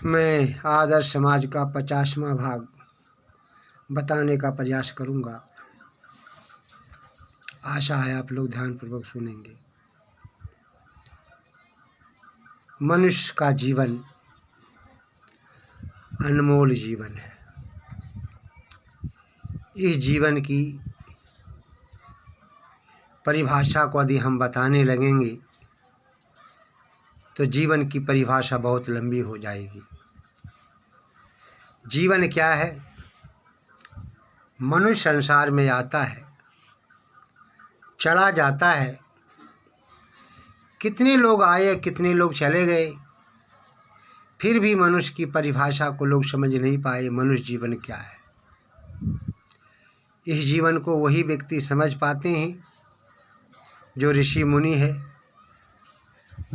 मैं आदर्श समाज का 50वां भाग बताने का प्रयास करूंगा। आशा है आप लोग ध्यानपूर्वक सुनेंगे। मनुष्य का जीवन अनमोल जीवन है। इस जीवन की परिभाषा को यदि हम बताने लगेंगे तो जीवन की परिभाषा बहुत लंबी हो जाएगी। जीवन क्या है? मनुष्य संसार में आता है, चला जाता है। कितने लोग आए, कितने लोग चले गए, फिर भी मनुष्य की परिभाषा को लोग समझ नहीं पाए। मनुष्य जीवन क्या है? इस जीवन को वही व्यक्ति समझ पाते हैं जो ऋषि मुनि है।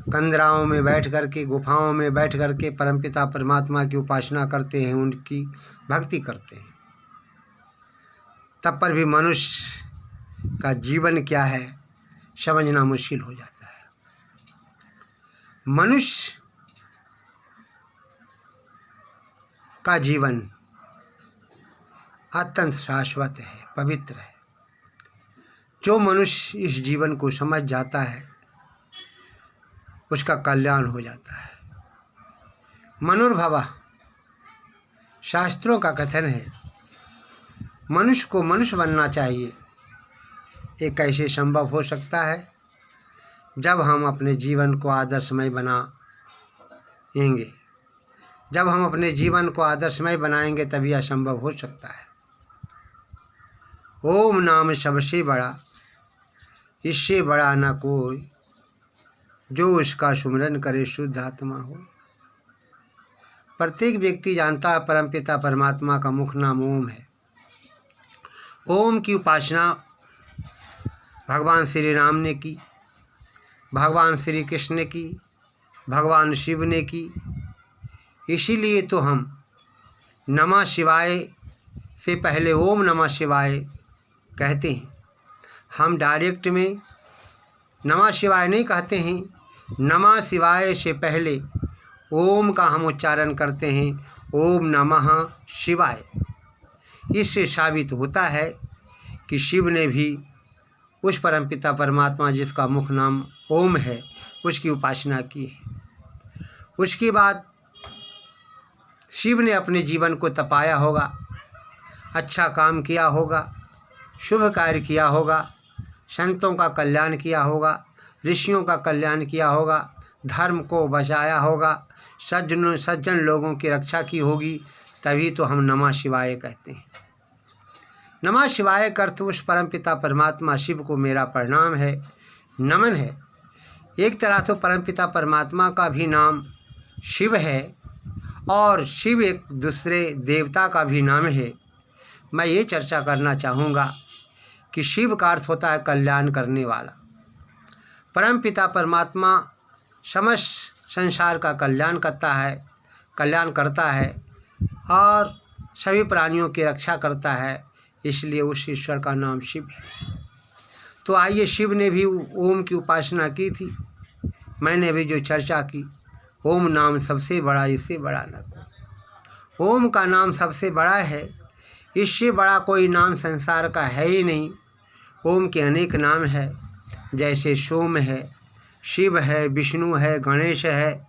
कंदराओं में बैठ कर के, गुफाओं में बैठ कर के परमपिता परमात्मा की उपासना करते हैं, उनकी भक्ति करते हैं। तब पर भी मनुष्य का जीवन क्या है समझना मुश्किल हो जाता है। मनुष्य का जीवन अत्यंत शाश्वत है, पवित्र है। जो मनुष्य इस जीवन को समझ जाता है उसका कल्याण हो जाता है। मनुर्भवः शास्त्रों का कथन है, मनुष्य को मनुष्य बनना चाहिए। ये कैसे संभव हो सकता है? जब हम अपने जीवन को आदर्शमय बनाएंगे। जब हम अपने जीवन को आदर्शमय बनाएंगे तभी यह संभव हो सकता है। ओम नाम सबसे बड़ा, इससे बड़ा न कोई, जो उसका सुमिरन करे शुद्ध आत्मा हो। प्रत्येक व्यक्ति जानता है परमपिता परमात्मा का मुख नाम ओम है। ओम की उपासना भगवान श्री राम ने की, भगवान श्री कृष्ण ने की, भगवान शिव ने की। इसीलिए तो हम नमः शिवाय से पहले ओम नमः शिवाय कहते हैं। हम डायरेक्ट में नमः शिवाय नहीं कहते हैं, नमः शिवाय से पहले ओम का हम उच्चारण करते हैं, ओम नमः शिवाय। इससे साबित होता है कि शिव ने भी उस परमपिता परमात्मा जिसका मुख नाम ओम है उसकी उपासना की है। उसके बाद शिव ने अपने जीवन को तपाया होगा, अच्छा काम किया होगा, शुभ कार्य किया होगा, संतों का कल्याण किया होगा, ऋषियों का कल्याण किया होगा, धर्म को बचाया होगा, सज्जन लोगों की रक्षा की होगी। तभी तो हम नमः शिवाय कहते हैं। नमः शिवाय का अर्थ उस परमपिता परमात्मा शिव को मेरा प्रणाम है, नमन है। एक तरह तो परमपिता परमात्मा का भी नाम शिव है और शिव एक दूसरे देवता का भी नाम है। मैं ये चर्चा करना चाहूँगा कि शिव का अर्थ होता है कल्याण करने वाला। परमपिता परमात्मा समस्त संसार का कल्याण करता है और सभी प्राणियों की रक्षा करता है। इसलिए उस ईश्वर का नाम शिव है। तो आइए, शिव ने भी ओम की उपासना की थी। मैंने भी जो चर्चा की, ओम नाम सबसे बड़ा, इससे बड़ा न कोई। ओम का नाम सबसे बड़ा है, इससे बड़ा कोई नाम संसार का है ही नहीं। ओम के अनेक नाम है, जैसे सोम है, शिव है, विष्णु है, गणेश है,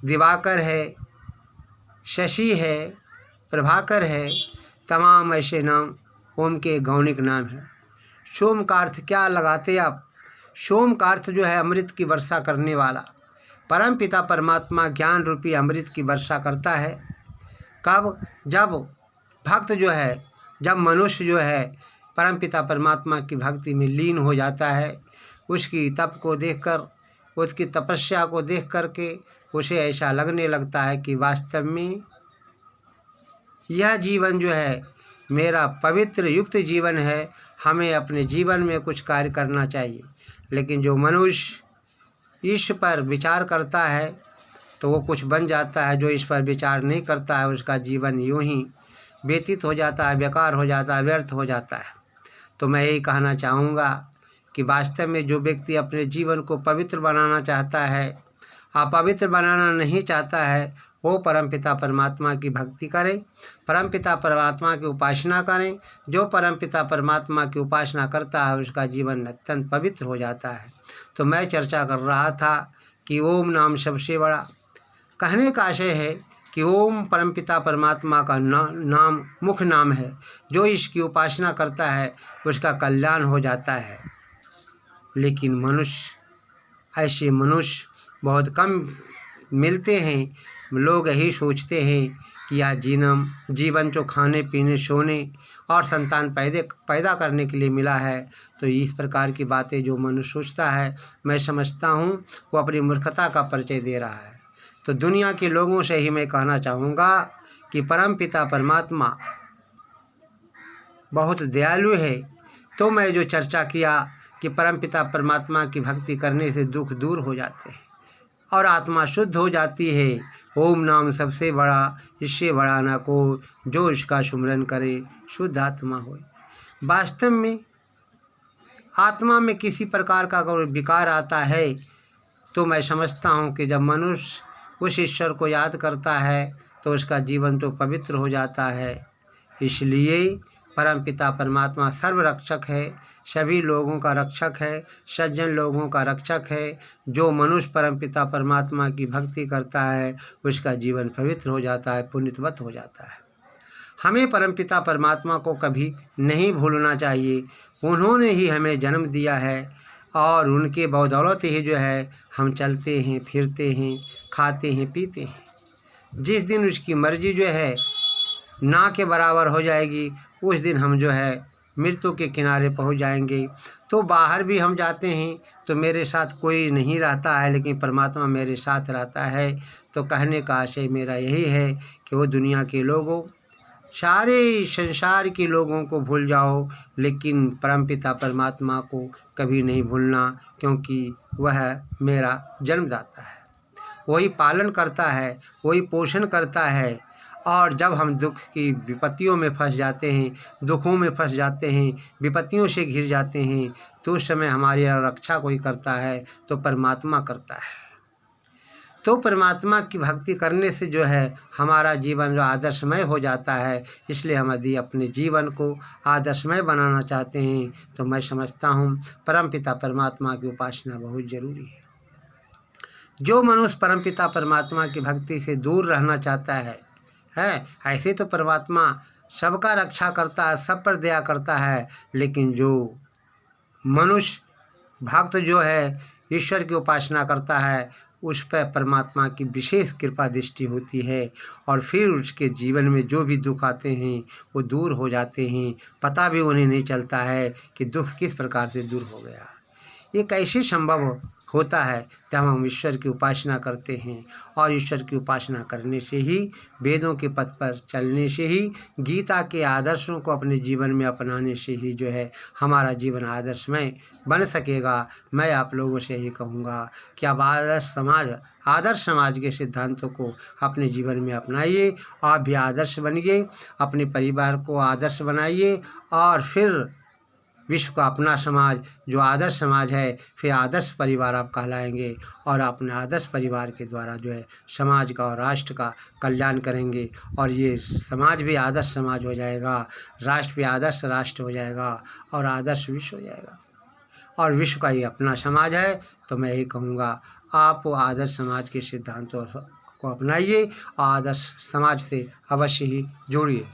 दिवाकर है, शशि है, प्रभाकर है। तमाम ऐसे नाम ओम के गौणिक नाम हैं। सोम का अर्थ क्या लगाते आप? सोम का अर्थ जो है अमृत की वर्षा करने वाला। परम पिता परमात्मा ज्ञान रूपी अमृत की वर्षा करता है। कब? जब भक्त जो है, जब मनुष्य जो है परमपिता परमात्मा की भक्ति में लीन हो जाता है। उसकी तप को देखकर, उसकी तपस्या को देख करके उसे ऐसा लगने लगता है कि वास्तव में यह जीवन जो है मेरा पवित्र युक्त जीवन है। हमें अपने जीवन में कुछ कार्य करना चाहिए। लेकिन जो मनुष्य इस पर विचार करता है तो वो कुछ बन जाता है। जो इस पर विचार नहीं करता है उसका जीवन यूं ही व्यतीत हो जाता है, बेकार हो जाता है, व्यर्थ हो जाता है। तो मैं यही कहना चाहूँगा कि वास्तव में जो व्यक्ति अपने जीवन को पवित्र बनाना चाहता है, अपवित्र बनाना नहीं चाहता है, वो परमपिता परमात्मा की भक्ति करें, परमपिता परमात्मा की उपासना करें। जो परमपिता परमात्मा की उपासना करता है उसका जीवन अत्यंत पवित्र हो जाता है। तो मैं चर्चा कर रहा था कि ओम नाम सबसे बड़ा। कहने का आशय है कि ओम परमपिता परमात्मा का नाम मुख्य नाम है। जो इसकी उपासना करता है उसका कल्याण हो जाता है। लेकिन ऐसे मनुष्य बहुत कम मिलते हैं। लोग यही सोचते हैं कि यह जीवन जो खाने पीने सोने और संतान पैदा करने के लिए मिला है। तो इस प्रकार की बातें जो मनुष्य सोचता है, मैं समझता हूँ वो अपनी मूर्खता का परिचय दे रहा है। तो दुनिया के लोगों से ही मैं कहना चाहूँगा कि परमपिता परमात्मा बहुत दयालु है। तो मैं जो चर्चा किया कि परमपिता परमात्मा की भक्ति करने से दुख दूर हो जाते हैं और आत्मा शुद्ध हो जाती है। ओम नाम सबसे बड़ा, इससे बड़ा ना को, जो इसका सुमिरन करे शुद्ध आत्मा होए। वास्तव में आत्मा में किसी प्रकार का अगर विकार आता है तो मैं समझता हूँ कि जब मनुष्य उस ईश्वर को याद करता है तो उसका जीवन तो पवित्र हो जाता है। इसलिए परमपिता परमात्मा सर्वरक्षक है, सभी लोगों का रक्षक है, सज्जन लोगों का रक्षक है। जो मनुष्य परमपिता परमात्मा की भक्ति करता है उसका जीवन पवित्र हो जाता है, पुण्यवत हो जाता है। हमें परमपिता परमात्मा को कभी नहीं भूलना चाहिए। उन्होंने ही हमें जन्म दिया है और उनके बदौलत ही जो है हम चलते हैं, फिरते हैं, खाते हैं, पीते हैं। जिस दिन उसकी मर्जी जो है ना के बराबर हो जाएगी उस दिन हम जो है मृत्यु के किनारे पहुंच जाएंगे। तो बाहर भी हम जाते हैं तो मेरे साथ कोई नहीं रहता है, लेकिन परमात्मा मेरे साथ रहता है। तो कहने का आशय मेरा यही है कि वो दुनिया के लोगों, सारे संसार के लोगों को भूल जाओ, लेकिन परमपिता परमात्मा को कभी नहीं भूलना, क्योंकि वह मेरा जन्मदाता है। वही पालन करता है, वही पोषण करता है। और जब हम दुख की विपत्तियों में फंस जाते हैं, दुखों में फंस जाते हैं, विपत्तियों से घिर जाते हैं, तो उस समय हमारी रक्षा कोई करता है तो परमात्मा करता है। तो परमात्मा की भक्ति करने से जो है हमारा जीवन जो आदर्शमय हो जाता है। इसलिए हम यदि अपने जीवन को आदर्शमय बनाना चाहते हैं तो मैं समझता हूँ परमपिता परमात्मा की उपासना बहुत ज़रूरी है। जो मनुष्य परमपिता परमात्मा की भक्ति से दूर रहना चाहता है ऐसे तो परमात्मा सबका रक्षा करता है, सब पर दया करता है। लेकिन जो मनुष्य भक्त जो है ईश्वर की उपासना करता है उस पर परमात्मा की विशेष कृपा दृष्टि होती है और फिर उसके जीवन में जो भी दुख आते हैं वो दूर हो जाते हैं। पता भी उन्हें नहीं चलता है कि दुख किस प्रकार से दूर हो गया। ये कैसे संभव होता है? जब हम ईश्वर की उपासना करते हैं और ईश्वर की उपासना करने से ही, वेदों के पथ पर चलने से ही, गीता के आदर्शों को अपने जीवन में अपनाने से ही जो है हमारा जीवन आदर्शमय बन सकेगा। मैं आप लोगों से यही कहूँगा कि आप आदर्श समाज के सिद्धांतों को अपने जीवन में अपनाइए। आप भी आदर्श बनिए, अपने परिवार को आदर्श बनाइए और फिर विश्व का अपना समाज जो आदर्श समाज है, फिर आदर्श परिवार आप कहलाएंगे और अपने आदर्श परिवार के द्वारा जो है समाज का और राष्ट्र का कल्याण करेंगे। और ये समाज भी आदर्श समाज हो जाएगा, राष्ट्र भी आदर्श राष्ट्र हो जाएगा और आदर्श विश्व हो जाएगा। और विश्व का ये अपना समाज है। तो मैं यही कहूँगा आप आदर्श समाज के सिद्धांतों को अपनाइए और आदर्श समाज से अवश्य ही जुड़िए।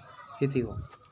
इति वो।